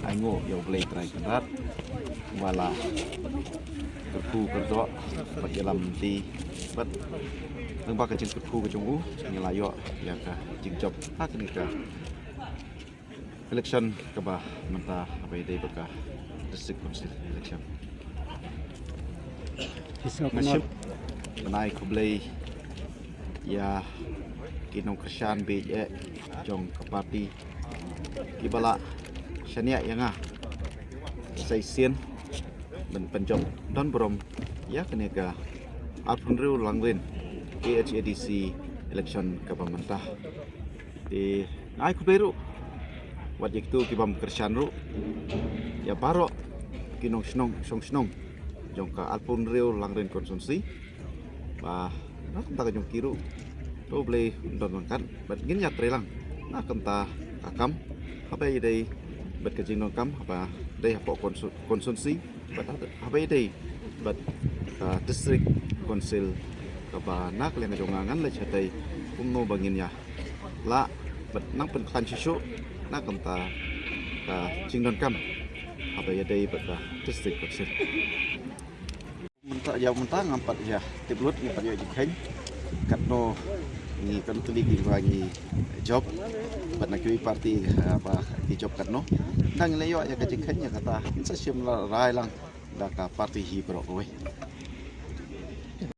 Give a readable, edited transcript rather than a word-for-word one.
Aingo yang boleh try kerat wala kerku kerja dalam di bat lembah kecil kerku kecungu ngelayo ya ka jingjob hak ni ka election ka ba menta apa ide baka district council election nasib benai ko boleh ya kinong kersian be jong ke parti kibala syania yang sai sien ben penjom don brom ya kenega alpunru langwin KHADC election ke pemerintah di naik beru wajib tu kibam kersian ru ya baro kinong snong jong ka alpunru langwin konsumsi bah nak tak jong kiru tu boleh don kan bet gin ya trelang nak kenta akam apa idai bet kejing kam apa dai apa konsumsi bet apa idai bet district council kapa nak leng jongangan le chatai umno bangin ya la bet nang pen klan chisu nak kenta ka jingdon kam apa idai bet district council mentak ya mentak ngampat ya tiblut ni pada jikhen katno ni kan tuli gi bagi job bat nak parti apa di job katno nang leyo ya kajikhen ya kata insa sim rai lang da ka parti hi bro we